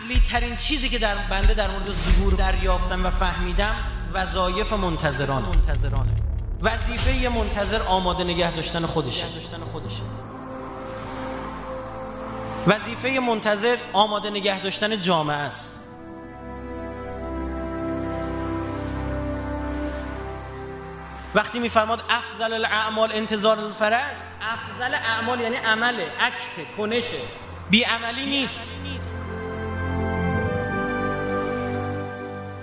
اصلی ترین چیزی که بنده در مورد ظهور دریافتم و فهمیدم وظایف منتظرانه. وظیفه منتظر آماده نگه داشتن خودشه. وظیفه منتظر آماده نگه داشتن جامعه است. وقتی میفرماد افضل الاعمال انتظار الفرج، افضل اعمال یعنی عمله، اکت، کنشه، بی عملی نیست.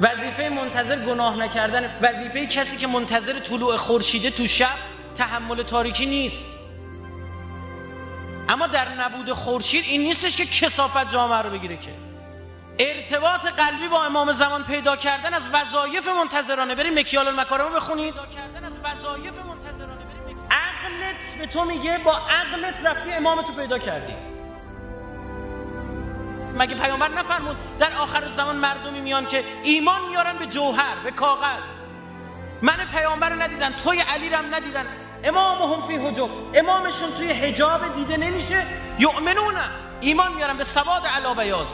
وظیفه منتظر گناه نکردن. وظیفه کسی که منتظر طلوع خورشید تو شب تحمل تاریکی نیست. اما در نبود خورشید این نیستش که کثافت جامعه رو بگیره، که ارتباط قلبی با امام زمان پیدا کردن از وظایف منتظرانه. بریم مکیال المکارم رو بخونید. عقلت به تو میگه با عقلت رفتی امامتو پیدا کردی. مگه پیامبر نفرمود در آخر زمان مردمی میان که ایمان میارن به جوهر، به کاغذ؟ من پیامبر رو ندیدن، توی علی رو هم ندیدن. امامهم فی حجب، امامشون توی حجاب دیده نمیشه. یؤمنون، ایمان میارن به سواد علی بیاض،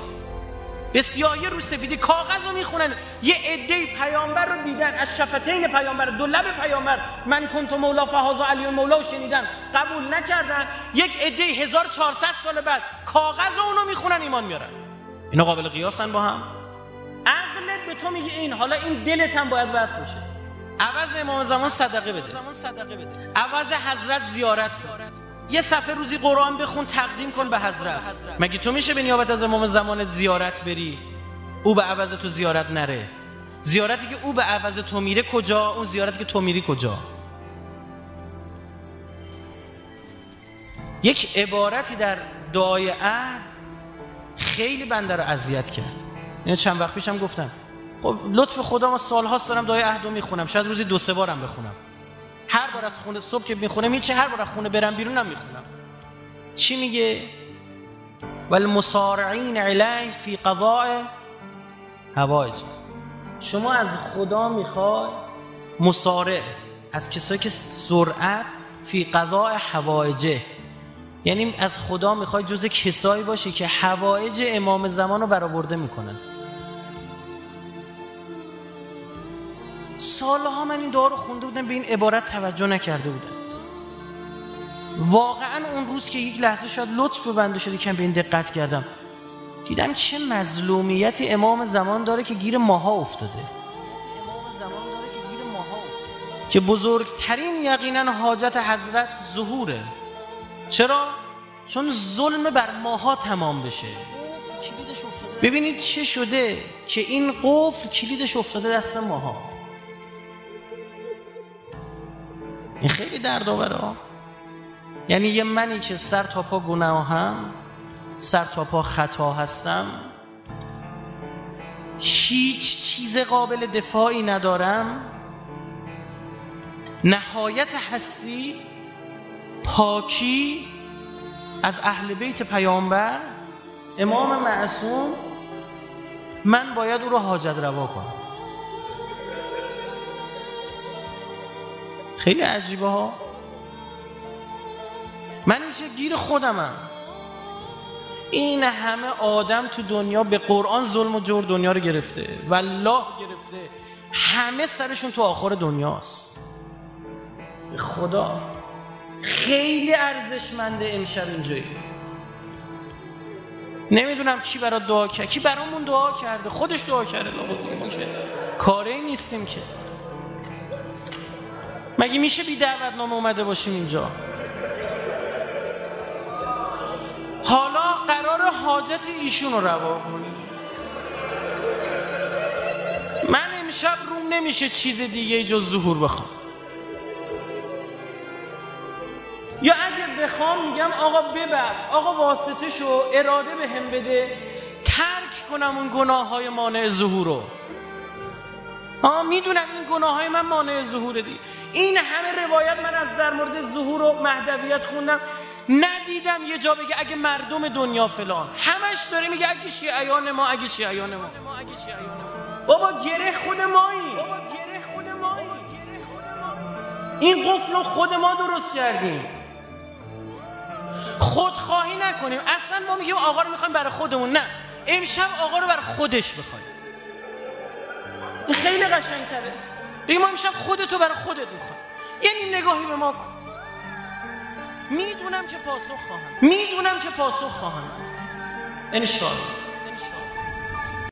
به سیاهی رو سفیدی. کاغذ رو میخونن. یه عده پیامبر رو دیدن، از شفتین پیامبر، دو لب پیامبر، من کنت مولا فهذا علی مولا رو شنیدن، قبول نکردن. یک عده 1400 سال بعد کاغذ رو اونو میخونن، ایمان میارن. اینا قابل قیاسن با هم؟ عقلت به تو میگه این، حالا این دلت هم باید وصل بشه. عوض امام زمان صدقه بده، عوض حضرت زیارت کن، یه صفحه روزی قرآن بخون، تقدیم کن به حضرت. مگه تو میشه به نیابت از امام زمانت زیارت بری، او به عوض تو زیارت نره؟ زیارتی که او به عوض تو میره کجا؟ اون زیارتی که تو میری کجا؟ یک عبارتی در دعای عهد خیلی بنده رو اذیت کرد. اینو چند وقت پیشم گفتم. خب لطف خدا، ما سال‌هاست دارم دعای عهد رو میخونم، شاید روزی 2-3 بارم بخونم. هر بار از خونه صبح که میخونم هیچ، هر بار از خونه برم بیرونم میخونم. چی میگه؟ والمصارعین علیه فی قضاء حوائج. شما از خدا میخوای، مصارع، از کسایی که سرعت، فی قضاء حوائجه، یعنی از خدا میخوای جز کسایی باشی که حوائج امام زمان رو برآورده میکنن. سالها من این دعا رو خونده بودم، به این عبارت توجه نکرده بودم. واقعا اون روز که یک لحظه شاید لطف به بنده شد کم به این دقت کردم، دیدم چه مظلومیتی امام زمان داره که گیر ماها افتاده. که بزرگترین یقینا حاجت حضرت ظهوره. چرا؟ چون ظلم بر ماها تمام بشه. ببینید چه شده که این قفل کلیدش افتاده دست ماها. این خیلی دردآوره. یعنی یه منی که سر تا پا گناهم، سر تا پا خطا هستم، هیچ چیز قابل دفاعی ندارم، نهایت هستی، پاکی از اهل بیت پیامبر، امام معصوم، من باید او رو حاجت روا کنم. خیلی عجیبه ها. من این چه گیر خودمم. این همه آدم تو دنیا به قرآن ظلم و جور دنیا رو گرفته، والله گرفته، همه سرشون تو آخر دنیاست. خدا خیلی ارزشمنده امشب اینجایی. نمیدونم کی برات دعا کرد، کی برامون دعا کرده، خودش دعا کرده. ما که کاری نیستیم که. مگه میشه بی دعوتنامه اومده باشیم اینجا؟ حالا قرار حاجت ایشون رو روا کنیم. من امشب روم نمیشه چیز دیگه جز ظهور بخوام. یا اگه بخوام میگم آقا ببخش، آقا واسطه شو، اراده به هم بده، ترک کنم اون گناه های مانع ظهور رو. میدونم این گناه های من مانع ظهوره دی. این همه روایت من از در مورد ظهور و مهدویت خوندم، ندیدم یه جا بگه اگه مردم دنیا فلان. همش داره میگه اگه شیعیان ما، اگه شیعیان ما. بابا گره خود مایی. این قفل رو خود ما درست کردیم. خودخواهی نکنیم. اصلا ما میگیم آقا رو میخوایم برای خودمون، نه، امشب آقا رو بر خودش بخوای. این خیلی قشنگ‌تره. بگی ما امشب خودتو برای خودت میخوام. یعنی نگاهی به ما کن. میدونم که پاسخ خواهم. انشاءالله.